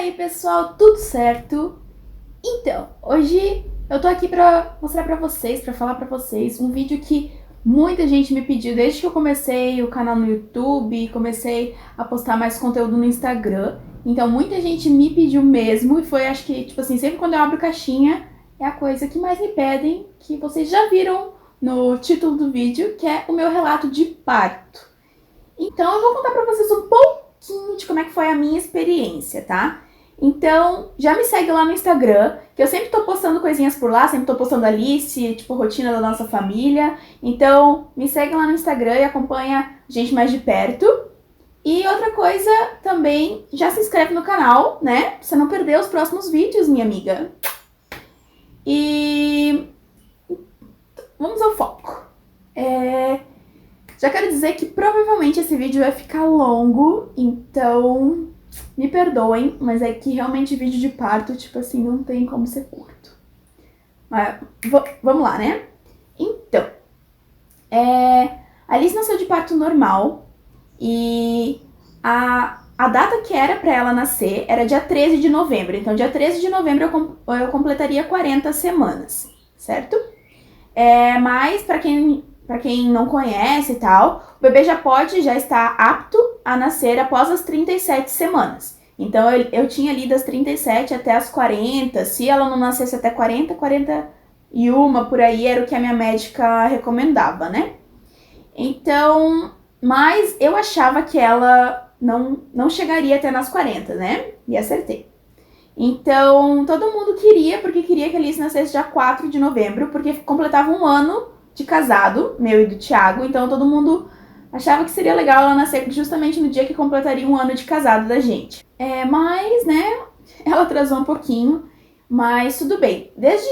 aí, pessoal, tudo certo? Então, hoje eu tô aqui pra mostrar pra vocês, pra falar pra vocês um vídeo que muita gente me pediu desde que eu comecei o canal no YouTube, comecei a postar mais conteúdo no Instagram. Então, muita gente me pediu mesmo e foi, acho que, tipo assim, sempre quando eu abro caixinha, é a coisa que mais me pedem, que vocês já viram no título do vídeo, que é o meu relato de parto. Então, eu vou contar pra vocês um pouquinho de como é que foi a minha experiência, tá? Então, já me segue lá no Instagram, que eu sempre tô postando coisinhas por lá, sempre tô postando a Alice, tipo, rotina da nossa família. Então, me segue lá no Instagram e acompanha a gente mais de perto. E outra coisa também, já se inscreve no canal, né? Pra você não perder os próximos vídeos, minha amiga. E vamos ao foco. Já quero dizer que provavelmente esse vídeo vai ficar longo, então me perdoem, mas é que realmente vídeo de parto, tipo assim, não tem como ser curto. Mas vamos lá, né? Então, a Alice nasceu de parto normal e a data que era pra ela nascer era dia 13 de novembro. Então, dia 13 de novembro eu completaria 40 semanas, certo? Mas pra quem não conhece e tal, o bebê já está apto a nascer após as 37 semanas. Então, eu tinha ali das 37 até as 40. Se ela não nascesse até 40, 41 por aí era o que a minha médica recomendava, né? Então, mas eu achava que ela não chegaria até nas 40, né? E acertei. Então, todo mundo porque queria que a Alice nascesse dia 4 de novembro, porque completava um ano de casado, meu e do Thiago, então todo mundo achava que seria legal ela nascer justamente no dia que completaria um ano de casado da gente. Mas, né, ela atrasou um pouquinho, mas tudo bem. Desde,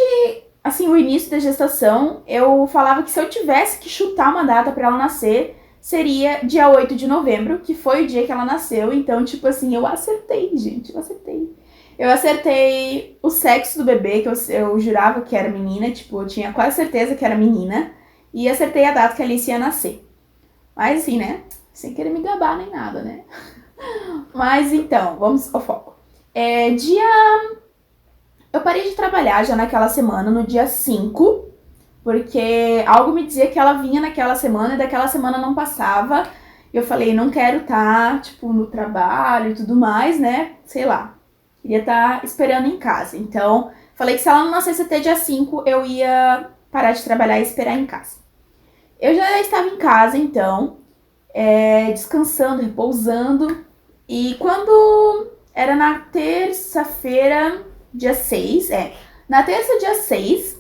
assim, o início da gestação, eu falava que se eu tivesse que chutar uma data pra ela nascer, seria dia 8 de novembro, que foi o dia que ela nasceu, então, tipo assim, eu acertei, gente, eu acertei. Eu acertei o sexo do bebê, que eu jurava que era menina, tipo, eu tinha quase certeza que era menina. E acertei a data que a Alice ia nascer. Mas assim, né? Sem querer me gabar nem nada, né? Mas então, vamos ao foco. Eu parei de trabalhar já naquela semana, no dia 5, porque algo me dizia que ela vinha naquela semana e daquela semana não passava. Eu falei, não quero estar, tipo, no trabalho e tudo mais, né? Sei lá. Queria estar esperando em casa. Então, falei que se ela não nascesse até dia 5, eu ia parar de trabalhar e esperar em casa. Eu já estava em casa, então, descansando, repousando. E quando era na terça-feira, dia 6, na terça, dia 6,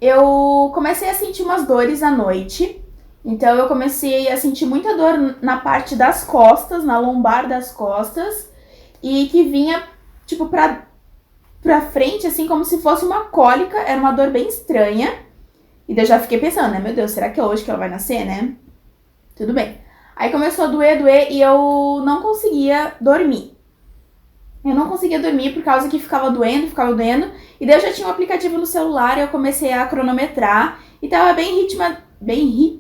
eu comecei a sentir umas dores à noite. Então, eu comecei a sentir muita dor na parte das costas, na lombar das costas, e que vinha tipo, pra frente, assim, como se fosse uma cólica. Era uma dor bem estranha. E daí eu já fiquei pensando, né? Meu Deus, será que é hoje que ela vai nascer, né? Tudo bem. Aí começou a doer, e eu não conseguia dormir. Eu não conseguia dormir por causa que ficava doendo. E daí eu já tinha um aplicativo no celular e eu comecei a cronometrar. E tava bem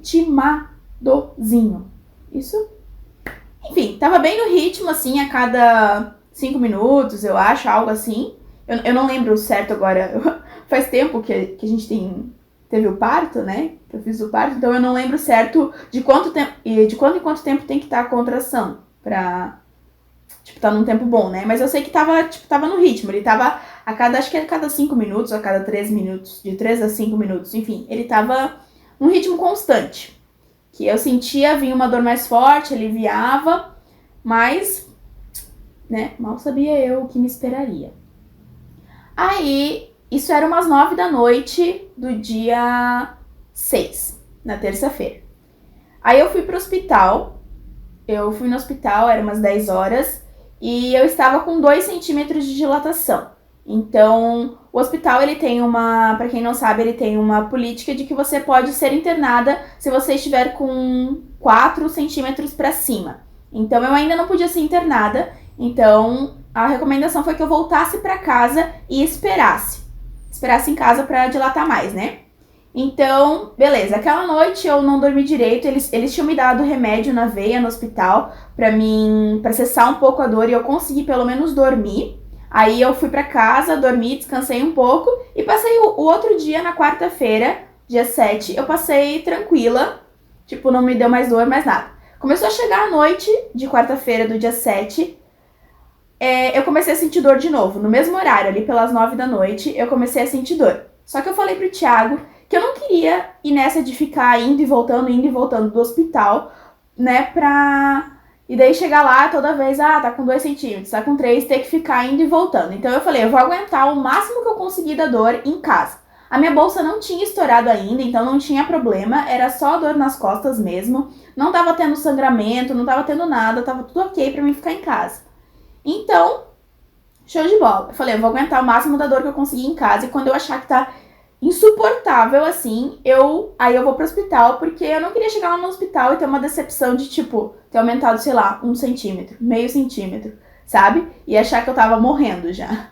ritmadozinho. Isso? Enfim, tava bem no ritmo, assim, a cada 5 minutos, eu acho, algo assim. Eu não lembro certo agora. Faz tempo que a gente teve o parto, né? Que eu fiz o parto, então eu não lembro certo de quanto tempo em quanto tempo tem que estar a contração pra, tipo, tá num tempo bom, né? Mas eu sei que tava no ritmo. Ele tava acho que a cada 5 minutos, a cada 3 minutos, de 3 a 5 minutos, enfim. Ele tava num ritmo constante. Que eu sentia, vinha uma dor mais forte, aliviava, mas, né, mal sabia eu o que me esperaria. Aí, isso era umas 9 da noite do dia 6, na terça-feira. Aí eu fui pro hospital, no hospital, era umas 10 horas, e eu estava com 2 centímetros de dilatação. Então, o hospital, ele tem pra quem não sabe, ele tem uma política de que você pode ser internada se você estiver com 4 centímetros pra cima. Então, eu ainda não podia ser internada, então a recomendação foi que eu voltasse pra casa e esperasse em casa pra dilatar mais, né? Então, beleza. Aquela noite eu não dormi direito. Eles tinham me dado remédio na veia no hospital pra cessar um pouco a dor e eu consegui pelo menos dormir. Aí eu fui pra casa, dormi, descansei um pouco e passei o outro dia, na quarta-feira, dia 7, eu passei tranquila. Tipo, não me deu mais dor, mais nada. Começou a chegar a noite de quarta-feira do dia 7, eu comecei a sentir dor de novo. No mesmo horário, ali pelas 9 da noite, eu comecei a sentir dor. Só que eu falei pro Thiago que eu não queria ir nessa de ficar indo e voltando do hospital, né, E daí chegar lá toda vez, tá com 2 centímetros, tá com 3, ter que ficar indo e voltando. Então eu falei, eu vou aguentar o máximo que eu conseguir da dor em casa. A minha bolsa não tinha estourado ainda, então não tinha problema, era só dor nas costas mesmo. Não tava tendo sangramento, não tava tendo nada, tava tudo ok pra mim ficar em casa. Então, show de bola. Eu falei, eu vou aguentar o máximo da dor que eu conseguir em casa e quando eu achar que tá insuportável, assim, aí eu vou pro hospital, porque eu não queria chegar lá no hospital e ter uma decepção de, tipo, ter aumentado, sei lá, 1 centímetro, meio centímetro, sabe? E achar que eu tava morrendo já.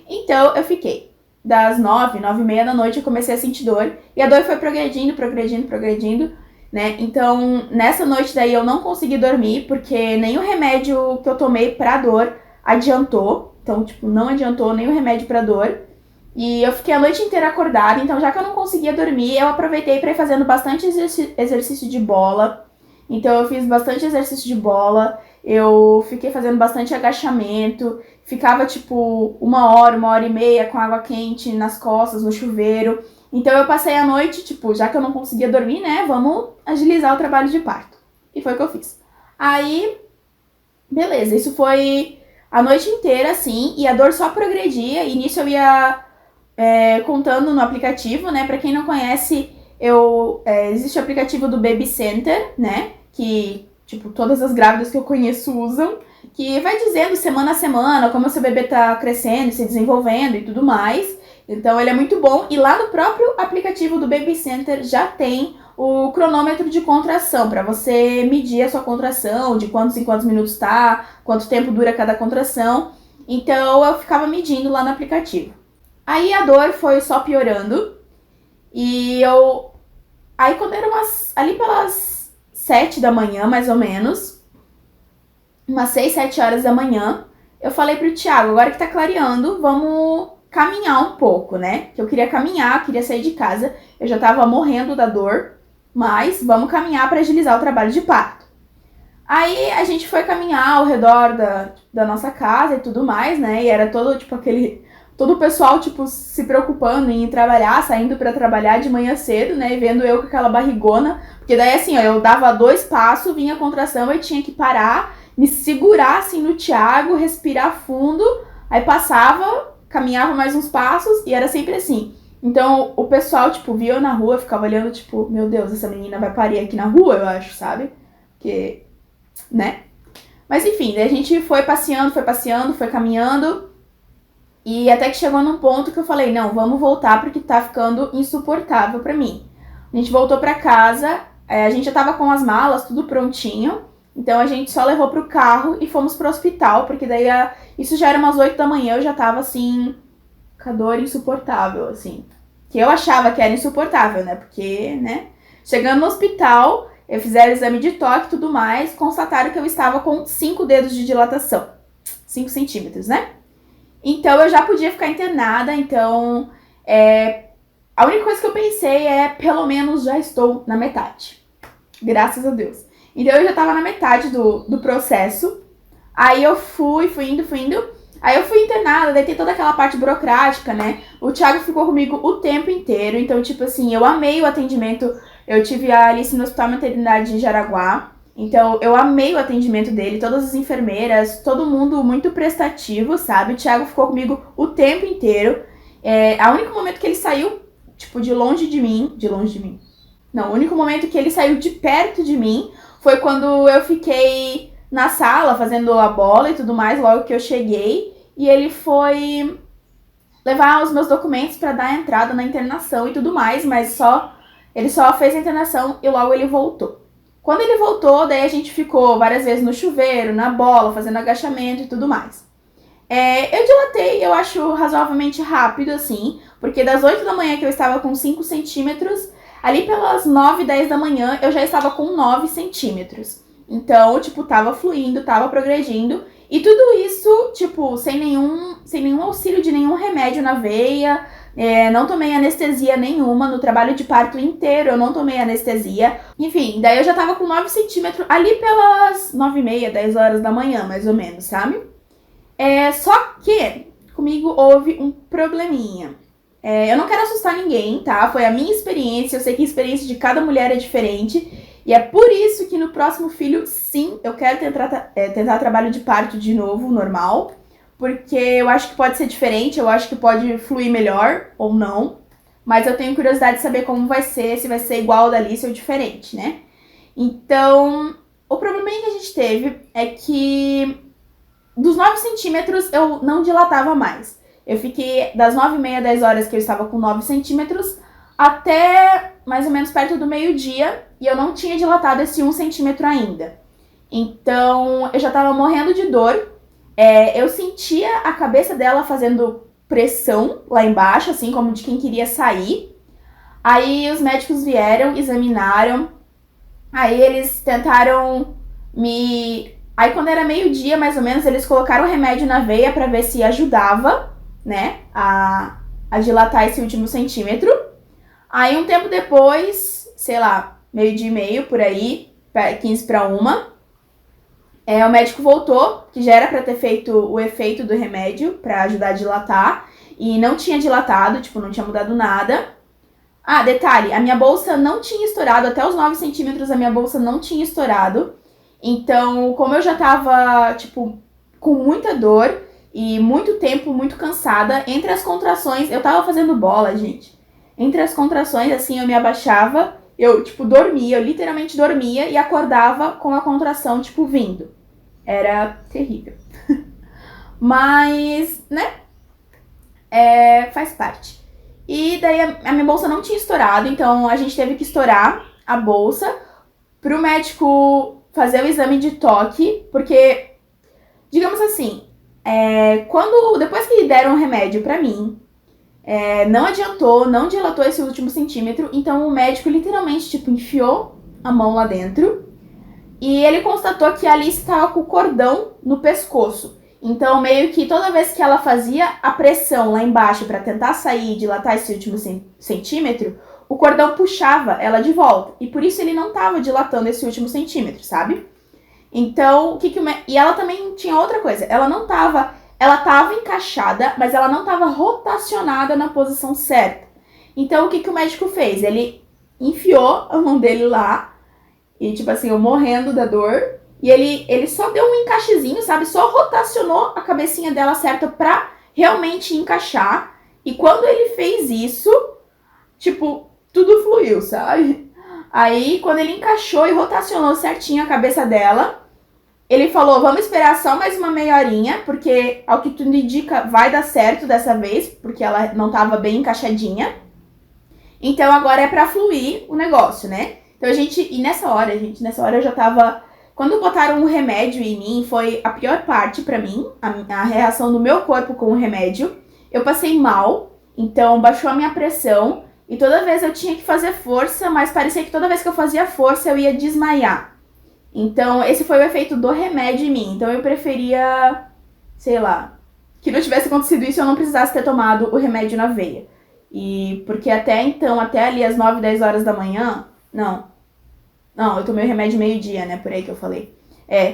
Então, eu fiquei. Das 9h30 da noite, eu comecei a sentir dor, e a dor foi progredindo, né? Então, nessa noite daí, eu não consegui dormir, porque nem o remédio que eu tomei pra dor adiantou. Então, tipo, não adiantou nem o remédio pra dor. E eu fiquei a noite inteira acordada, então já que eu não conseguia dormir, eu aproveitei para ir fazendo bastante exercício de bola. Então eu fiz bastante exercício de bola, eu fiquei fazendo bastante agachamento, ficava tipo 1 hora e meia com água quente nas costas, no chuveiro. Então eu passei a noite, tipo, já que eu não conseguia dormir, né, vamos agilizar o trabalho de parto. E foi o que eu fiz. Aí, beleza, isso foi a noite inteira, assim, e a dor só progredia, e nisso eu ia contando no aplicativo, né? Pra quem não conhece, existe o aplicativo do Baby Center, né? Que, tipo, todas as grávidas que eu conheço usam, que vai dizendo semana a semana como o seu bebê tá crescendo, se desenvolvendo e tudo mais. Então, ele é muito bom. E lá no próprio aplicativo do Baby Center já tem o cronômetro de contração, para você medir a sua contração, de quantos em quantos minutos tá, quanto tempo dura cada contração. Então, eu ficava medindo lá no aplicativo. Aí a dor foi só piorando. E Aí quando era ali pelas 7 da manhã, mais ou menos, umas 6, 7 horas da manhã, eu falei pro Thiago, agora que tá clareando, vamos caminhar um pouco, né? Que eu queria caminhar, queria sair de casa. Eu já tava morrendo da dor, mas vamos caminhar para agilizar o trabalho de parto. Aí a gente foi caminhar ao redor da nossa casa e tudo mais, né? E era todo, tipo, todo o pessoal, tipo, se preocupando em ir trabalhar, saindo pra trabalhar de manhã cedo, né? E vendo eu com aquela barrigona. Porque daí, assim, ó, eu dava 2 passos, vinha a contração, eu tinha que parar, me segurar, assim, no Thiago, respirar fundo. Aí passava, caminhava mais uns passos e era sempre assim. Então, o pessoal, tipo, via eu na rua, ficava olhando, tipo, meu Deus, essa menina vai parir aqui na rua, eu acho, sabe? Porque, né? Mas enfim, daí a gente foi passeando, foi caminhando. E até que chegou num ponto que eu falei, não, vamos voltar porque tá ficando insuportável pra mim. A gente voltou pra casa, a gente já tava com as malas, tudo prontinho. Então a gente só levou pro carro e fomos pro hospital, porque daí isso já era umas 8 da manhã, eu já tava assim, com a dor insuportável, assim. Que eu achava que era insuportável, né? Porque, né? Chegando no hospital, eu fizeram exame de toque e tudo mais, constataram que eu estava com 5 dedos de dilatação. 5 centímetros, né? Então eu já podia ficar internada, então a única coisa que eu pensei pelo menos já estou na metade. Graças a Deus. Então eu já tava na metade do processo. Aí eu fui indo. Aí eu fui internada, daí tem toda aquela parte burocrática, né? O Thiago ficou comigo o tempo inteiro, então tipo assim, eu amei o atendimento. Eu tive a Alice no Hospital Maternidade de Jaraguá. Então, eu amei o atendimento dele, todas as enfermeiras, todo mundo muito prestativo, sabe? O Thiago ficou comigo o tempo inteiro. O único momento que ele saiu, tipo, de longe de mim. Não, o único momento que ele saiu de perto de mim foi quando eu fiquei na sala fazendo a bola e tudo mais, logo que eu cheguei. E ele foi levar os meus documentos para dar a entrada na internação e tudo mais, mas ele só fez a internação e logo ele voltou. Quando ele voltou, daí a gente ficou várias vezes no chuveiro, na bola, fazendo agachamento e tudo mais. Eu dilatei, eu acho razoavelmente rápido, assim, porque das 8 da manhã que eu estava com 5 centímetros, ali pelas 9, 10 da manhã eu já estava com 9 centímetros. Então, tipo, tava fluindo, tava progredindo. E tudo isso, tipo, sem nenhum auxílio de nenhum remédio na veia. Não tomei anestesia nenhuma no trabalho de parto inteiro, eu não tomei anestesia. Enfim, daí eu já tava com 9 centímetros ali pelas 9h30, 10 horas da manhã, mais ou menos, sabe? Só que comigo houve um probleminha. Eu não quero assustar ninguém, tá? Foi a minha experiência, eu sei que a experiência de cada mulher é diferente. E é por isso que no próximo filho, sim, eu quero tentar trabalho de parto de novo, normal. Porque eu acho que pode ser diferente, eu acho que pode fluir melhor ou não. Mas eu tenho curiosidade de saber como vai ser, se vai ser igual da Alice ou diferente, né? Então, o probleminha que a gente teve é que dos 9 centímetros eu não dilatava mais. Eu fiquei das 9h30, 10 horas que eu estava com 9 centímetros até mais ou menos perto do meio-dia e eu não tinha dilatado esse 1 centímetro ainda. Então eu já estava morrendo de dor. Eu sentia a cabeça dela fazendo pressão lá embaixo, assim como de quem queria sair. Aí os médicos vieram, examinaram. Aí eles tentaram me... Aí quando era meio-dia, mais ou menos, eles colocaram o remédio na veia pra ver se ajudava, né, a dilatar esse último centímetro. Aí um tempo depois, sei lá, meio-dia e meio, por aí, 15 para 1, o médico voltou, que já era pra ter feito o efeito do remédio pra ajudar a dilatar. E não tinha dilatado, tipo, não tinha mudado nada. Ah, detalhe, a minha bolsa não tinha estourado, até os 9 centímetros a minha bolsa não tinha estourado. Então, como eu já tava, tipo, com muita dor e muito tempo, muito cansada, entre as contrações, eu tava fazendo bola, gente. Entre as contrações, assim, eu me abaixava, eu, tipo, dormia, eu literalmente dormia e acordava com a contração, tipo, vindo. Era terrível. Mas, né, faz parte. E daí a minha bolsa não tinha estourado, então a gente teve que estourar a bolsa pro médico fazer o exame de toque, porque, digamos assim, depois que deram o remédio pra mim, não adiantou, não dilatou esse último centímetro, então o médico literalmente, tipo, enfiou a mão lá dentro e ele constatou que a Alice estava com o cordão no pescoço. Então, meio que toda vez que ela fazia a pressão lá embaixo para tentar sair e dilatar esse último centímetro, o cordão puxava ela de volta. E por isso ele não estava dilatando esse último centímetro, sabe? Então, e ela também tinha outra coisa. Ela estava encaixada, mas ela não estava rotacionada na posição certa. Então, o que o médico fez? Ele enfiou a mão dele lá, e tipo assim, eu morrendo da dor. E ele só deu um encaixezinho, sabe? Só rotacionou a cabecinha dela certa pra realmente encaixar. E quando ele fez isso, tipo, tudo fluiu, sabe? Aí, quando ele encaixou e rotacionou certinho a cabeça dela, ele falou, vamos esperar só mais uma meia horinha, porque ao que tudo indica, vai dar certo dessa vez, porque ela não tava bem encaixadinha. Então agora é pra fluir o negócio, né? Então e nessa hora eu já tava... Quando botaram um remédio em mim, foi a pior parte pra mim, a reação do meu corpo com o remédio. Eu passei mal, então baixou a minha pressão, e toda vez eu tinha que fazer força, mas parecia que toda vez que eu fazia força eu ia desmaiar. Então esse foi o efeito do remédio em mim, então eu preferia, sei lá, que não tivesse acontecido isso e eu não precisasse ter tomado o remédio na veia. E porque até então, até ali às 9, 10 horas da manhã, não, eu tomei o remédio meio-dia, né? Por aí que eu falei.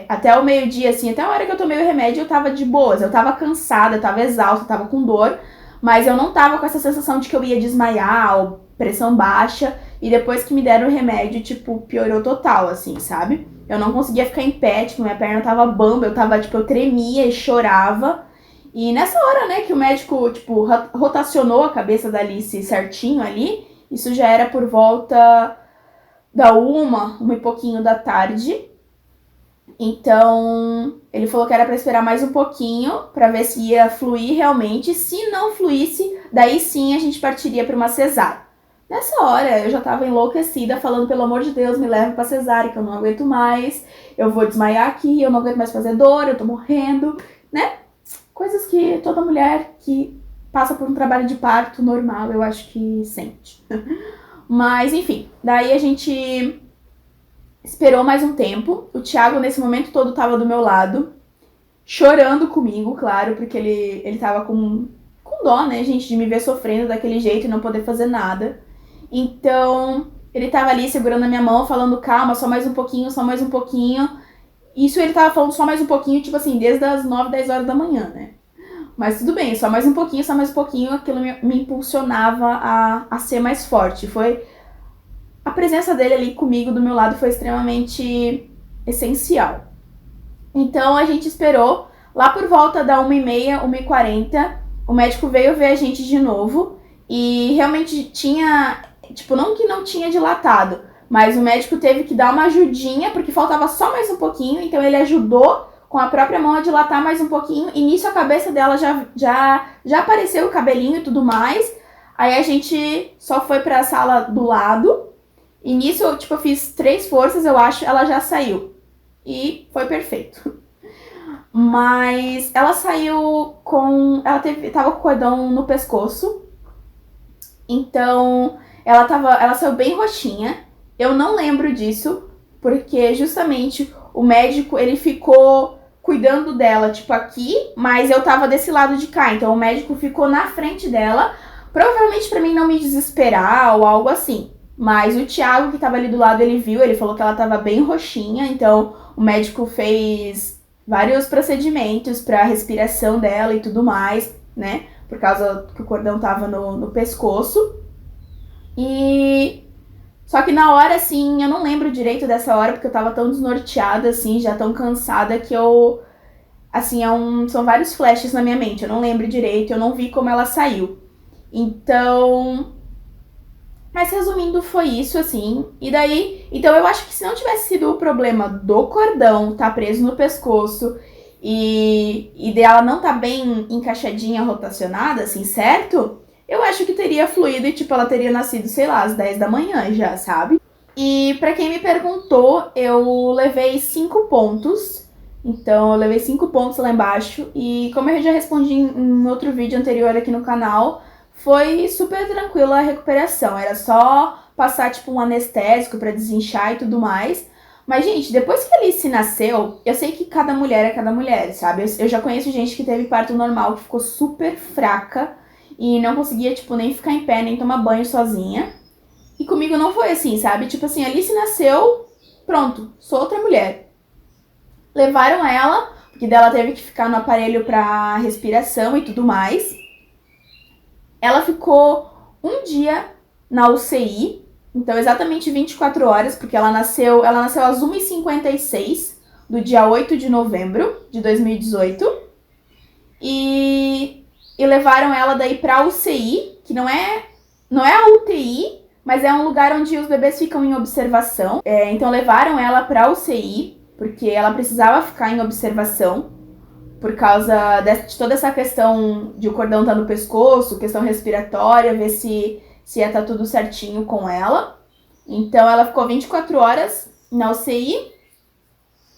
Até o meio-dia, assim, até a hora que eu tomei o remédio, eu tava de boas. Eu tava cansada, eu tava exausta, eu tava com dor. Mas eu não tava com essa sensação de que eu ia desmaiar ou pressão baixa. E depois que me deram o remédio, tipo, piorou total, assim, sabe? Eu não conseguia ficar em pé, tipo, minha perna tava bamba. Eu tremia e chorava. E nessa hora, né, que o médico, tipo, rotacionou a cabeça da Alice certinho ali. Isso já era por volta... da 1 e pouquinho da tarde. Então, ele falou que era pra esperar mais um pouquinho, pra ver se ia fluir realmente. Se não fluísse, daí sim a gente partiria pra uma cesárea. Nessa hora, eu já tava enlouquecida, falando, pelo amor de Deus, me leva pra cesárea, que eu não aguento mais. Eu vou desmaiar aqui, eu não aguento mais fazer dor, eu tô morrendo, né? Coisas que toda mulher que passa por um trabalho de parto normal, eu acho que sente. Mas, enfim, daí a gente esperou mais um tempo. O Thiago, nesse momento todo, tava do meu lado, chorando comigo, claro, porque ele tava com dó, né, gente, de me ver sofrendo daquele jeito e não poder fazer nada. Então, ele tava ali segurando a minha mão, falando, calma, só mais um pouquinho, só mais um pouquinho. Isso ele tava falando só mais um pouquinho, tipo assim, desde as 9, 10 horas da manhã, né? Mas tudo bem, só mais um pouquinho, só mais um pouquinho, aquilo me impulsionava a ser mais forte. Foi a presença dele ali comigo, do meu lado, foi extremamente essencial. Então a gente esperou, lá por volta da 1h30, 1h40, o médico veio ver a gente de novo e realmente tinha, tipo, não que não tinha dilatado, mas o médico teve que dar uma ajudinha, porque faltava só mais um pouquinho, então ele ajudou com a própria mão a dilatar mais um pouquinho, e nisso a cabeça dela já apareceu o cabelinho e tudo mais. Aí a gente só foi pra sala do lado, e nisso, eu fiz 3 forças, eu acho, ela já saiu. E foi perfeito. Mas ela saiu com... Tava com o cordão no pescoço. Então, ela saiu bem roxinha. Eu não lembro disso, porque justamente o médico, ele ficou cuidando dela, tipo, aqui, mas eu tava desse lado de cá. Então, o médico ficou na frente dela, provavelmente pra mim não me desesperar ou algo assim. Mas o Thiago, que tava ali do lado, ele viu, ele falou que ela tava bem roxinha, então o médico fez vários procedimentos pra respiração dela e tudo mais, né? Por causa que o cordão tava no pescoço. E... Só que na hora, assim, eu não lembro direito dessa hora, porque eu tava tão desnorteada, assim, já tão cansada, que eu... Assim, são vários flashes na minha mente, eu não lembro direito, eu não vi como ela saiu. Então... Mas resumindo, foi isso, assim. E daí, então eu acho que se não tivesse sido o problema do cordão tá preso no pescoço e dela não tá bem encaixadinha, rotacionada, assim, certo? Eu acho que teria fluído e, tipo, ela teria nascido, sei lá, às 10 da manhã já, sabe? E pra quem me perguntou, eu levei 5 pontos. Então, eu levei 5 pontos lá embaixo. E como eu já respondi em outro vídeo anterior aqui no canal, foi super tranquila a recuperação. Era só passar, tipo, um anestésico pra desinchar e tudo mais. Mas, gente, depois que a Alice nasceu, eu sei que cada mulher é cada mulher, sabe? Eu já conheço gente que teve parto normal, que ficou super fraca e não conseguia, tipo, nem ficar em pé, nem tomar banho sozinha. E comigo não foi assim, sabe? Tipo assim, a Alice nasceu, pronto, sou outra mulher. Levaram ela, porque dela teve que ficar no aparelho pra respiração e tudo mais. Ela ficou um dia na UCI, então exatamente 24 horas, porque ela nasceu às 1h56 do dia 8 de novembro de 2018. E levaram ela daí pra UCI, que não é a UTI, mas é um lugar onde os bebês ficam em observação. Então levaram ela pra UCI, porque ela precisava ficar em observação, por causa de toda essa questão de o cordão estar no pescoço, questão respiratória, ver se ia estar tudo certinho com ela. Então ela ficou 24 horas na UCI,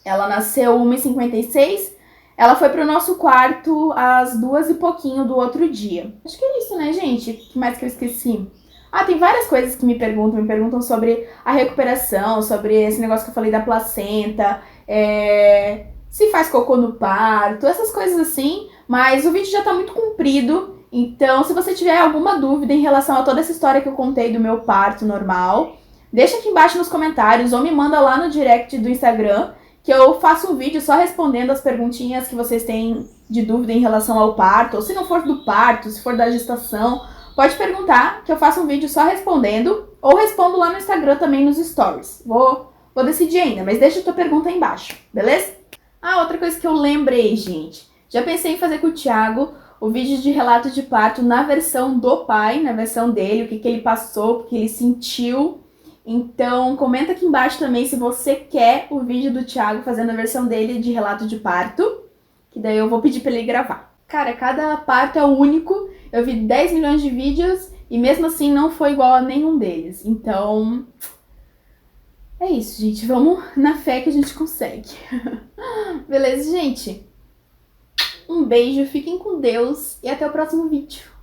ela nasceu 1h56, ela foi pro nosso quarto às 2 e pouquinho do outro dia. Acho que é isso, né, gente? O que mais que eu esqueci? Ah, tem várias coisas que me perguntam sobre a recuperação, sobre esse negócio que eu falei da placenta, se faz cocô no parto, essas coisas assim, mas o vídeo já tá muito comprido, então se você tiver alguma dúvida em relação a toda essa história que eu contei do meu parto normal, deixa aqui embaixo nos comentários ou me manda lá no direct do Instagram, que eu faço um vídeo só respondendo as perguntinhas que vocês têm de dúvida em relação ao parto, ou se não for do parto, se for da gestação, pode perguntar que eu faço um vídeo só respondendo, ou respondo lá no Instagram também nos stories. Vou decidir ainda, mas deixa a tua pergunta aí embaixo, beleza? Ah, outra coisa que eu lembrei, gente. Já pensei em fazer com o Thiago o vídeo de relato de parto na versão do pai, na versão dele, o que ele passou, o que ele sentiu. Então, comenta aqui embaixo também se você quer o vídeo do Thiago fazendo a versão dele de relato de parto, que daí eu vou pedir pra ele gravar. Cara, cada parto é único. Eu vi 10 milhões de vídeos e mesmo assim não foi igual a nenhum deles. Então, é isso, gente. Vamos na fé que a gente consegue. Beleza, gente? Um beijo, fiquem com Deus e até o próximo vídeo.